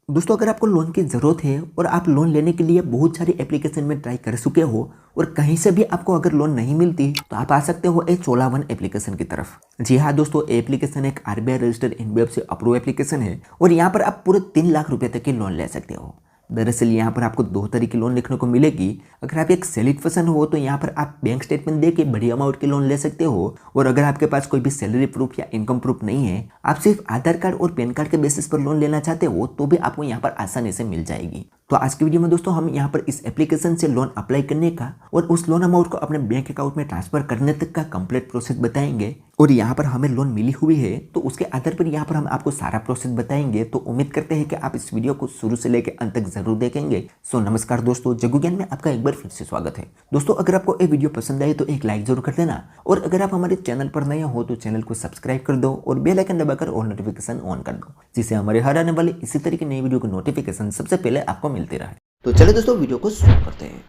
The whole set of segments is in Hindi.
दोस्तों अगर आपको लोन की ज़रूरत है और आप लोन लेने के लिए बहुत सारी एप्लीकेशन में ट्राई कर चुके हो और कहीं से भी आपको अगर लोन नहीं मिलती तो आप आ सकते हो एक चोला1 एप्लीकेशन की तरफ। जी हाँ दोस्तों, एप्लीकेशन एक RBI registered NBFC approve application है और यहाँ पर आप पूरे 3 लाख रुपए तक की लोन ले सकते हो। दरअसल यहाँ पर आपको दो तरह की लोन देखने को मिलेगी। अगर आप एक सैलरीड पर्सन हो तो यहाँ पर आप बैंक स्टेटमेंट दे के बड़ी अमाउंट की लोन ले सकते हो, और अगर आपके पास कोई भी सैलरी प्रूफ या इनकम प्रूफ नहीं है, आप सिर्फ आधार कार्ड और पैन कार्ड के बेसिस पर लोन लेना चाहते हो, तो भी आपको यहाँ पर आसानी से मिल जाएगी। तो आज की वीडियो में दोस्तों हम यहाँ पर इस एप्लीकेशन से लोन अप्लाई करने का और उस लोन अमाउंट को अपने बैंक अकाउंट में ट्रांसफर करने तक का कंप्लीट प्रोसेस बताएंगे। और यहाँ पर हमें लोन मिली हुई है तो उसके आधार पर यहाँ पर हम आपको सारा प्रोसेस बताएंगे। तो उम्मीद करते हैं कि आप इस वीडियो को शुरू से लेकर अंत तक जरूर देखेंगे। सो नमस्कार दोस्तों, जग्गू ज्ञान में आपका एक बार फिर से स्वागत है। दोस्तों अगर आपको ये वीडियो पसंद आए तो एक लाइक जरूर कर देना, और अगर आप हमारे चैनल पर नए हो तो चैनल को सब्सक्राइब कर दो और बेल आइकन दबाकर ऑल नोटिफिकेशन ऑन कर दो, जिससे हमारे हर आने वाले इसी तरह की नई वीडियो की नोटिफिकेशन सबसे पहले आपको मिलती रहे। तो चलिए दोस्तों वीडियो को शुरू करते हैं।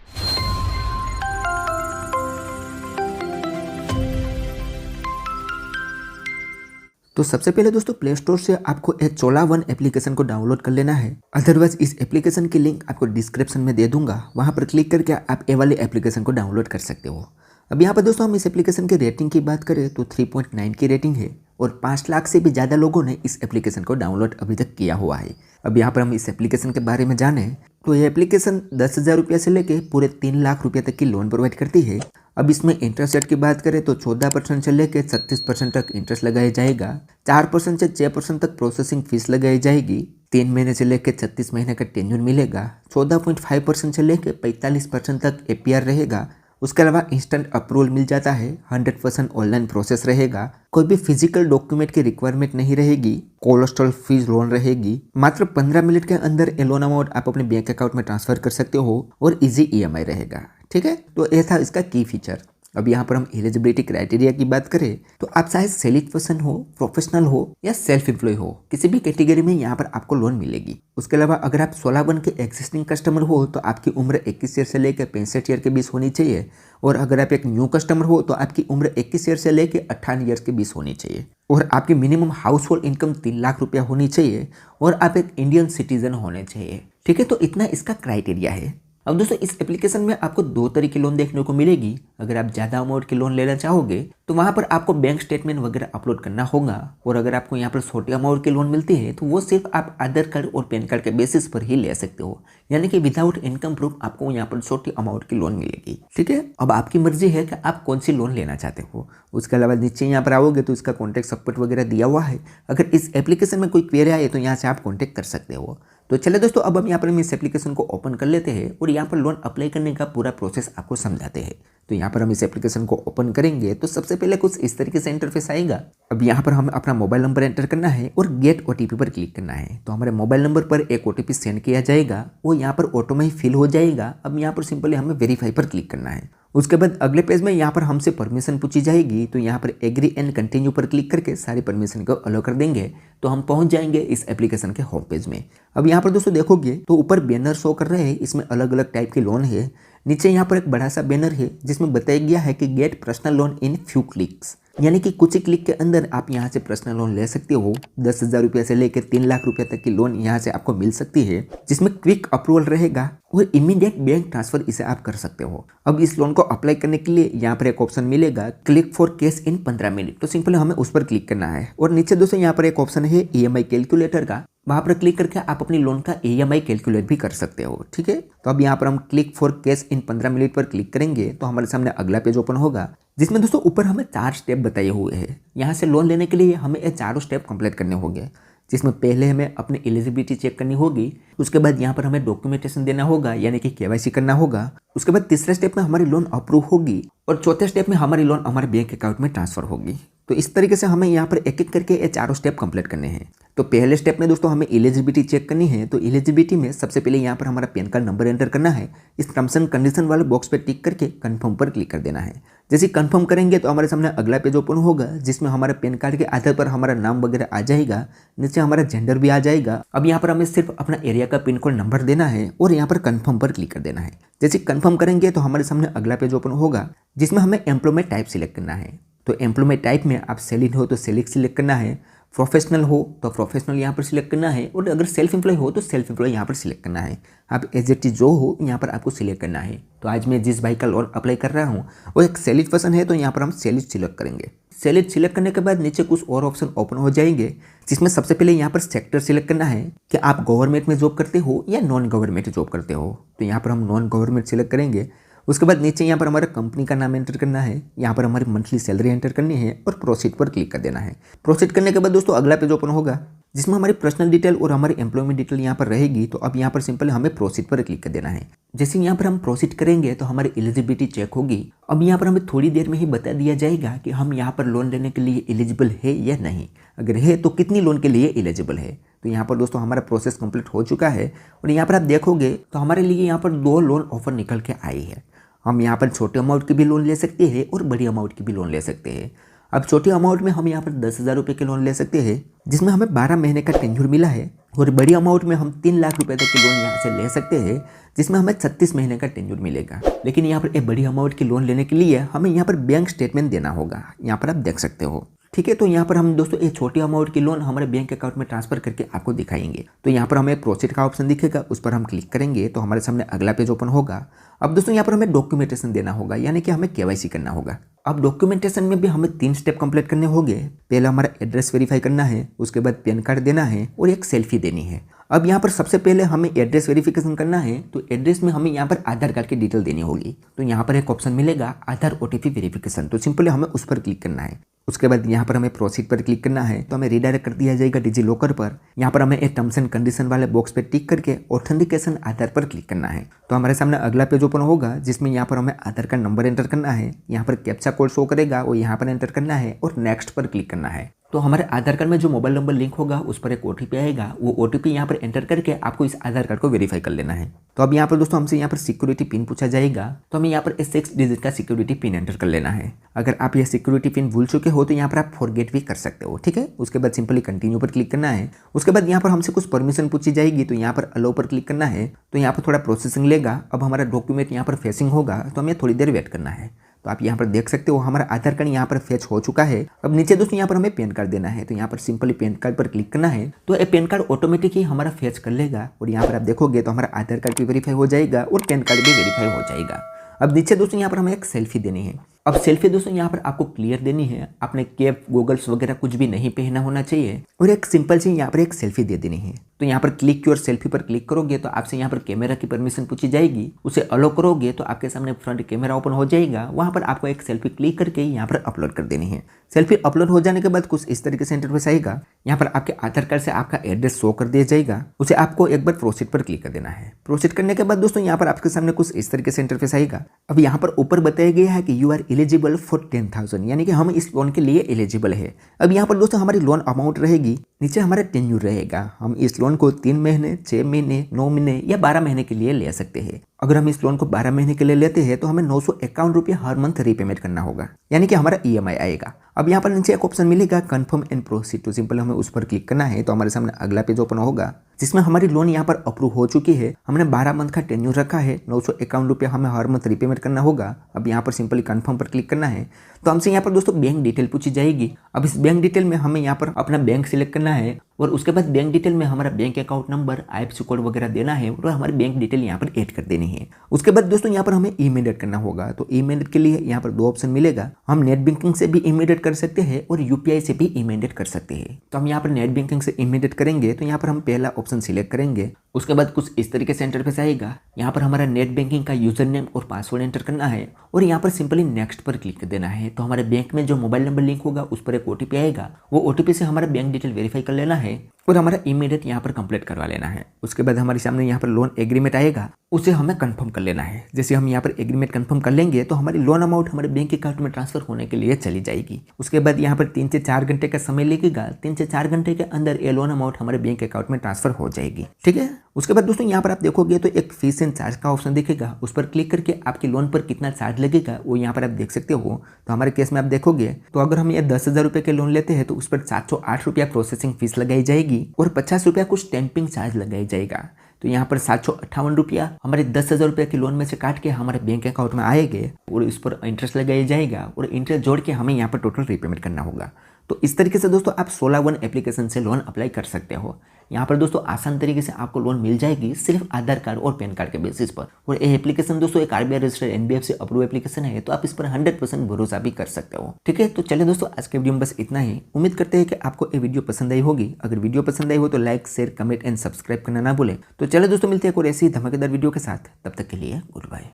तो सबसे पहले दोस्तों प्ले स्टोर से आपको एक चोला1 एप्लीकेशन को डाउनलोड कर लेना है। अदरवाइज इस एप्लीकेशन की लिंक आपको डिस्क्रिप्शन में दे दूंगा, वहां पर क्लिक करके आप ये वाले एप्लीकेशन को डाउनलोड कर सकते हो। अब यहाँ पर दोस्तों हम इस एप्लीकेशन की रेटिंग की बात करें तो 3.9 की रेटिंग है और 5 लाख से भी ज़्यादा लोगों ने इस एप्लीकेशन को डाउनलोड अभी तक किया हुआ है। अब यहाँ पर हम इस एप्लीकेशन के बारे में जाने तो ये एप्लीकेशन 10,000 रुपये से लेके पूरे 3 लाख रुपये तक की लोन प्रोवाइड करती है। अब इसमें इंटरेस्ट रेट की बात करें तो 14% से लेकर 36% तक इंटरेस्ट लगाया जाएगा। 4% से 6% तक प्रोसेसिंग फीस लगाई जाएगी। 3 महीने से लेकर 36 महीने का टेन्योर मिलेगा। 14.5% से लेकर 45% तक एपीआर रहेगा। उसके अलावा इंस्टेंट अप्रूवल मिल जाता है। 100% ऑनलाइन प्रोसेस रहेगा। कोई भी फिजिकल डॉक्यूमेंट की रिक्वायरमेंट नहीं रहेगी। कोलेस्ट्रॉल फ्री लोन रहेगी। मात्र 15 मिनट के अंदर ये लोन अमाउंट आप अपने बैंक अकाउंट में ट्रांसफर कर सकते हो और इजी ईएमआई रहेगा। ठीक है, तो ये था इसका की फीचर। अब यहाँ पर हम एलिजिबिलिटी क्राइटेरिया की बात करें तो आप चाहे सैलरीड पर्सन हो, प्रोफेशनल हो या सेल्फ एम्प्लॉय हो, किसी भी कैटेगरी में यहाँ पर आपको लोन मिलेगी। उसके अलावा अगर आप चोला1 के एग्जिस्टिंग कस्टमर हो तो आपकी उम्र 21 ईयर से लेकर 65 ईयर के बीच होनी चाहिए, और अगर आप एक न्यू कस्टमर हो तो आपकी उम्र 21 ईयर से लेकर 58 ईयर के बीच होनी चाहिए, और आपकी minimum house hold income 3 lakh रुपया होनी चाहिए, और आप एक इंडियन सिटीजन होने चाहिए। ठीक है, तो इतना इसका क्राइटेरिया है। अब दोस्तों इस एप्लीकेशन में आपको दो तरह की लोन देखने को मिलेगी। अगर आप ज़्यादा अमाउंट की लोन लेना चाहोगे तो वहाँ पर आपको बैंक स्टेटमेंट वगैरह अपलोड करना होगा, और अगर आपको यहाँ पर छोटी अमाउंट की लोन मिलती है तो वो सिर्फ आप आधार कार्ड और पैन कार्ड के बेसिस पर ही ले सकते हो, यानी कि विदाउट इनकम प्रूफ आपको यहाँ पर छोटी अमाउंट की लोन मिलेगी। ठीक है, अब आपकी मर्जी है कि आप कौन सी लोन लेना चाहते हो। उसके अलावा नीचे यहाँ पर आओगे तो इसका कॉन्टैक्ट सपोर्ट वगैरह दिया हुआ है। अगर इस एप्लीकेशन में कोई क्वेरी आए तो यहाँ से आप कॉन्टैक्ट कर सकते हो। तो चलिए दोस्तों अब हम यहाँ पर इस एप्लीकेशन को ओपन कर लेते हैं और यहाँ पर लोन अप्लाई करने का पूरा प्रोसेस आपको समझाते हैं। तो यहाँ पर हम इस एप्लीकेशन को ओपन करेंगे तो सबसे पहले कुछ इस तरीके से इंटरफेस आएगा। अब यहाँ पर हमें अपना मोबाइल नंबर एंटर करना है और गेट ओटीपी पर क्लिक करना है। तो हमारे मोबाइल नंबर पर एक ओटीपी सेंड किया जाएगा, वो यहाँ पर ऑटो में ही फिल हो जाएगा। अब यहाँ पर सिंपली हमें वेरीफाई पर क्लिक करना है। उसके बाद अगले पेज में यहाँ पर हमसे परमिशन पूछी जाएगी, तो यहाँ पर एग्री एंड कंटिन्यू पर क्लिक करके सारी परमिशन को अलो कर देंगे तो हम पहुँच जाएंगे इस एप्लीकेशन के होम पेज में। अब यहाँ पर दोस्तों देखोगे तो ऊपर बैनर शो कर रहे हैं, इसमें अलग अलग टाइप के लोन है। नीचे यहाँ पर एक बड़ा सा बैनर है जिसमें बताया गया है कि get personal loan in few clicks, यानी कि कुछ ही क्लिक के अंदर आप यहाँ से पर्सनल लोन ले सकते हो। 10,000 रुपये से लेकर 3 लाख रुपये तक की लोन यहाँ से आपको मिल सकती है, जिसमें क्विक अप्रूवल रहेगा और इमीडिएट बैंक ट्रांसफर इसे आप कर सकते हो। अब इस लोन को अप्लाई करने के लिए यहाँ पर एक ऑप्शन मिलेगा click for cash in 15 minute, तो सिंपल हमें उस पर क्लिक करना है। और नीचे दोस्तों यहाँ पर एक ऑप्शन है ईएमआई कैलकुलेटर का, वहाँ पर क्लिक करके आप अपनी लोन का ईएमआई कैलकुलेट भी कर सकते हो। ठीक है, तो अब यहाँ पर हम click for cash in 15 minute पर क्लिक करेंगे तो हमारे सामने अगला पेज ओपन होगा, जिसमें दोस्तों ऊपर हमें 4 स्टेप बताए हुए हैं। यहाँ से लोन लेने के लिए हमें ये चारों स्टेप कंप्लीट करने होंगे, जिसमें पहले हमें अपनी एलिजिबिलिटी चेक करनी होगी। उसके बाद यहाँ पर हमें डॉक्यूमेंटेशन देना होगा, यानी कि केवाईसी करना होगा। उसके बाद तीसरे स्टेप में हमारी लोन अप्रूव होगी और चौथे स्टेप में हमारी लोन हमारे बैंक अकाउंट में ट्रांसफर होगी। तो इस तरीके से हमें यहाँ पर एक एक करके ये चारों स्टेप कंप्लीट करने हैं। तो पहले स्टेप में दोस्तों हमें एलिजिबिलिटी चेक करनी है। तो एलिजिबिलिटी में सबसे पहले यहाँ पर हमारा पैन कार्ड नंबर एंटर करना है। इस टर्म्स एंड कंडीशन वाले बॉक्स पर टिक करके कंफर्म पर क्लिक कर देना है। जैसे कंफर्म करेंगे तो हमारे सामने अगला पेज ओपन होगा, जिसमें हमारे पैन कार्ड के आधार पर हमारा नाम वगैरह आ जाएगा, नीचे हमारा जेंडर भी आ जाएगा। अब यहाँ पर हमें सिर्फ अपना एरिया का पिन कोड नंबर देना है और यहाँ पर कंफर्म पर क्लिक कर देना है। जैसे कंफर्म करेंगे तो हमारे सामने अगला पेज ओपन होगा, जिसमें हमें एम्प्लॉयमेंट टाइप सिलेक्ट करना है। तो एम्प्लॉयमेंट टाइप में आप सैलरीड हो तो सैलरी सिलेक्ट करना है, प्रोफेशनल हो तो प्रोफेशनल यहाँ पर सिलेक्ट करना है, और अगर सेल्फ एम्प्लॉय हो तो सेल्फ एम्प्लॉय यहाँ पर सिलेक्ट करना है। आप एग्जैक्टली जो हो यहाँ पर आपको सिलेक्ट करना है। तो आज मैं जिस भाई का लोन अप्लाई कर रहा हूँ वो एक सैलरी पर्सन है, तो यहाँ पर हम सैलरी सिलेक्ट करेंगे। सैलरी सिलेक्ट करने के बाद नीचे कुछ और ऑप्शन ओपन हो जाएंगे, जिसमें सबसे पहले यहाँ पर सेक्टर सिलेक्ट करना है कि आप गवर्नमेंट में जॉब करते हो या नॉन गवर्नमेंट जॉब करते हो। तो यहाँ पर हम नॉन गवर्नमेंट सिलेक्ट करेंगे। उसके बाद नीचे यहाँ पर हमारा कंपनी का नाम एंटर करना है, यहाँ पर हमारी मंथली सैलरी एंटर करनी है और प्रोसीड पर क्लिक कर देना है। प्रोसीड करने के बाद दोस्तों अगला पेज ओपन होगा, जिसमें हमारी पर्सनल डिटेल और हमारी एम्प्लॉयमेंट डिटेल यहाँ पर रहेगी। तो अब यहाँ पर सिंपल हमें प्रोसीड पर क्लिक कर देना है। जैसे यहाँ पर हम प्रोसीड करेंगे तो हमारी एलिजिबिलिटी चेक होगी। अब यहाँ पर हमें थोड़ी देर में ही बता दिया जाएगा कि हम यहाँ पर लोन लेने के लिए एलिजिबल है या नहीं। अगर है तो कितनी लोन के लिए एलिजिबल है। तो यहाँ पर दोस्तों हमारा प्रोसेस कंप्लीट हो चुका है, और यहाँ पर आप देखोगे तो हमारे लिए यहाँ पर 2 लोन ऑफर निकल के आई है। हम यहाँ पर छोटे अमाउंट की भी लोन ले सकते हैं और बड़ी अमाउंट की भी लोन ले सकते हैं। अब छोटे अमाउंट में हम यहाँ पर 10,000 रुपये के लोन ले सकते हैं, जिसमें हमें 12 महीने का टेन्योर मिला है, और बड़ी अमाउंट में हम 3 लाख रुपए तक की लोन यहाँ से ले सकते हैं, जिसमें हमें 36 महीने का टेन्योर मिलेगा। लेकिन यहाँ पर एक बड़ी अमाउंट की लोन लेने के लिए हमें यहाँ पर बैंक स्टेटमेंट देना होगा, यहाँ पर आप देख सकते हो। ठीक है, तो यहाँ पर हम दोस्तों एक छोटी अमाउंट की लोन हमारे बैंक अकाउंट में ट्रांसफर करके आपको दिखाएंगे। तो यहाँ पर हमें प्रोसीड का ऑप्शन दिखेगा, उस पर हम क्लिक करेंगे तो हमारे सामने अगला पेज ओपन होगा। अब दोस्तों यहाँ पर हमें डॉक्यूमेंटेशन देना होगा, यानी कि हमें केवाईसी करना होगा। अब डॉक्यूमेंटेशन में भी हमें 3 स्टेप कंप्लीट करने होंगे। पहला हमारा एड्रेस वेरीफाई करना है, उसके बाद पैन कार्ड देना है और एक सेल्फी देनी है। अब यहाँ पर सबसे पहले हमें एड्रेस वेरिफिकेशन करना है, तो एड्रेस में हमें यहाँ पर आधार कार्ड की डिटेल देनी होगी। तो यहाँ पर एक ऑप्शन मिलेगा आधार OTP वेरिफिकेशन, तो सिंपली हमें उस पर क्लिक करना है। उसके बाद यहाँ पर हमें प्रोसीड पर क्लिक करना है, तो हमें रिडायरेक्ट कर दिया जाएगा डिजी लॉकर पर। यहाँ पर हमें एक टर्म्स एंड कंडीशन वाले बॉक्स पे टिक करके ऑथेंटिकेशन आधार पर क्लिक करना है। तो हमारे सामने अगला पेज ओपन होगा, जिसमें यहाँ पर हमें आधार का नंबर एंटर करना है, यहाँ पर कैप्चा कोड शो करेगा वो यहाँ पर एंटर करना है और नेक्स्ट पर क्लिक करना है। तो हमारे आधार कार्ड में जो मोबाइल नंबर लिंक होगा उस पर एक OTP आएगा, वो OTP यहाँ पर एंटर करके आपको इस आधार कार्ड को वेरीफाई कर लेना है। तो अब यहाँ पर दोस्तों हमसे यहाँ पर सिक्योरिटी पिन पूछा जाएगा, तो हमें यहाँ पर 6 डिजिट का सिक्योरिटी पिन एंटर कर लेना है। अगर आप यह सिक्योरिटी पिन भूल चुके हो तो यहाँ पर आप फॉरगेट भी कर सकते हो, ठीक है। उसके बाद सिंपली कंटिन्यू पर क्लिक करना है। उसके बाद यहाँ पर हमसे कुछ परमिशन पूछी जाएगी, तो यहाँ पर अलाउ पर क्लिक करना है। तो यहाँ पर थोड़ा प्रोसेसिंग लेगा। अब हमारा डॉक्यूमेंट यहाँ पर फेसिंग होगा, तो हमें थोड़ी देर वेट करना है। तो आप यहाँ पर देख सकते हो हमारा आधार कार्ड यहाँ पर फेच हो चुका है। अब नीचे दोस्तों यहाँ पर हमें पैन कार्ड देना है, तो यहाँ पर सिंपली पैन कार्ड पर क्लिक करना है। तो ये पैन कार्ड ऑटोमेटिक ही हमारा फेच कर लेगा, और यहाँ पर आप देखोगे तो हमारा आधार कार्ड भी वेरीफाई हो जाएगा और पैन कार्ड भी वेरीफाई हो जाएगा। अब नीचे दोस्तों यहाँ पर हमें एक सेल्फी देनी है। अब सेल्फी दोस्तों यहाँ पर आपको क्लियर देनी है, आपने कैप गोगल्स वगैरह कुछ भी नहीं पहना होना चाहिए, और एक सिंपल सी यहाँ पर एक सेल्फी दे देनी है। तो यहाँ पर क्लिक योर सेल्फी पर क्लिक करोगे तो आपसे यहाँ पर कैमरा की परमिशन पूछी जाएगी, उसे अलो करोगे तो आपके सामने फ्रंट कैमरा ओपन हो जाएगा। वहाँ पर आपको एक सेल्फी क्लिक करके यहाँ पर अपलोड कर देनी है। सेल्फी अपलोड हो जाने के बाद कुछ इस तरीके से इंटरफेस आएगा। यहाँ पर आपके आधार कार्ड से आपका एड्रेस शो कर दिया जाएगा, उसे आपको एक बार प्रोसीड पर क्लिक कर देना है। प्रोसीड करने के बाद दोस्तों यहाँ पर आपके सामने कुछ इस तरीके से इंटरफेस आएगा। अब यहाँ पर ऊपर बताया गया है कि यू आर एलिजिबल फॉर 10,000, यानी कि हम इस लोन के लिए एलिजिबल है। अब यहाँ पर दोस्तों हमारी लोन अमाउंट रहेगी, नीचे हमारा टेन्यूर रहेगा। हम इस लोन को 3 महीने, 6 महीने, 9 महीने या 12 महीने के लिए ले सकते हैं। अगर हम इस लोन को 12 महीने के लिए लेते हैं तो हमें 951 रुपये हर मंथ रीपेमेंट करना होगा, यानी कि हमारा EMI आएगा। अब यहाँ पर नीचे एक ऑप्शन मिलेगा कन्फर्म एंड प्रोसीड, तो सिंपल हमें उस पर क्लिक करना है। तो हमारे सामने अगला पेज ओपन होगा, जिसमें हमारी लोन यहाँ पर अप्रूव हो चुकी है। हमने 12 मंथ का टेन्यूर रखा है, 951 रुपये हमें हर मंथ रीपेमेंट करना होगा। अब यहाँ पर सिंपली कन्फर्म पर क्लिक करना है। तो हमसे यहाँ पर दोस्तों बैंक डिटेल पूछी जाएगी। अब इस बैंक डिटेल में हमें यहाँ पर अपना बैंक सिलेक्ट करना है, और उसके बाद बैंक डिटेल में हमारा bank account number, IFSC code वगैरह देना है, और हमारी बैंक डिटेल यहाँ पर ऐड कर देनी है। उसके बाद दोस्तों यहाँ पर हमें ईमेल ऐड करना होगा। तो ईमेल के लिए यहाँ पर 2 ऑप्शन मिलेगा, हम नेट बैंकिंग से भी ईमेल ऐड कर सकते हैं और UPI से भी ईमेल ऐड कर सकते हैं। तो हम यहाँ पर नेट बैंकिंग से ईमेल ऐड करेंगे, तो यहाँ पर हम पहला ऑप्शन सिलेक्ट करेंगे। उसके बाद कुछ इस तरीके से इंटरफेस आएगा। यहाँ पर हमारा नेट बैंकिंग का यूजर नेम और पासवर्ड एंटर करना है, और यहाँ पर सिंपली नेक्स्ट पर क्लिक कर देना है। तो हमारे बैंक में जो मोबाइल नंबर लिंक होगा उस पर एक OTP आएगा, वो OTP से हमारा बैंक डिटेल वेरीफाई कर लेना है और हमारा इमीडिएट यहाँ पर कंप्लीट करवा लेना है। उसके बाद हमारे सामने यहाँ पर लोन एग्रीमेंट आएगा, उसे हमें कंफर्म कर लेना है। जैसे हम यहाँ पर एग्रीमेंट कंफर्म कर लेंगे तो हमारी लोन अमाउंट हमारे बैंक अकाउंट में ट्रांसफर होने के लिए चली जाएगी। उसके बाद यहाँ पर 3 से 4 घंटे का समय लगेगा। 3 से 4 घंटे के अंदर ये लोन अमाउंट हमारे बैंक अकाउंट में ट्रांसफर हो जाएगी, ठीक है। उसके बाद दोस्तों यहाँ पर आप देखोगे तो एक फीस एंड चार्ज का ऑप्शन दिखेगा, उस पर क्लिक करके आपके लोन पर कितना चार्ज लगेगा वो यहाँ पर आप देख सकते हो। तो हमारे केस में आप देखोगे तो अगर हम ये 10,000 रुपये के लोन लेते हैं तो उस पर 708 रुपया प्रोसेसिंग फीस लगाई जाएगी और 50 रुपया कुछ स्टैंपिंग चार्ज लगाई जाएगा। तो यहाँ पर 758 रुपया हमारे 10,000 रुपये के लोन में से काट के हमारे बैंक अकाउंट में आएंगे और इस पर इंटरेस्ट लगाया जाएगा और इंटरेस्ट जोड़ के हमें यहाँ पर टोटल रीपेमेंट करना होगा। तो इस तरीके से दोस्तों आप SolarOne एप्लीकेशन से लोन अप्लाई कर सकते हो। यहाँ पर दोस्तों आसान तरीके से आपको लोन मिल जाएगी सिर्फ आधार कार्ड और पैन कार्ड के बेसिस पर। और ये एप्लीकेशन दोस्तों एक RBI registered NBFC approve application है, तो आप इस पर 100% भरोसा भी कर सकते हो। ठीक है, तो चलिए दोस्तों आज के वीडियो में बस इतना ही। उम्मीद करते हैं कि आपको ये वीडियो पसंद आई होगी। अगर वीडियो पसंद आई हो तो like, share, comment and subscribe करना ना भूलें। तो चलिए दोस्तों मिलते हैं एक और ऐसी धमाकेदार वीडियो के साथ, तब तक के लिए गुड बाय।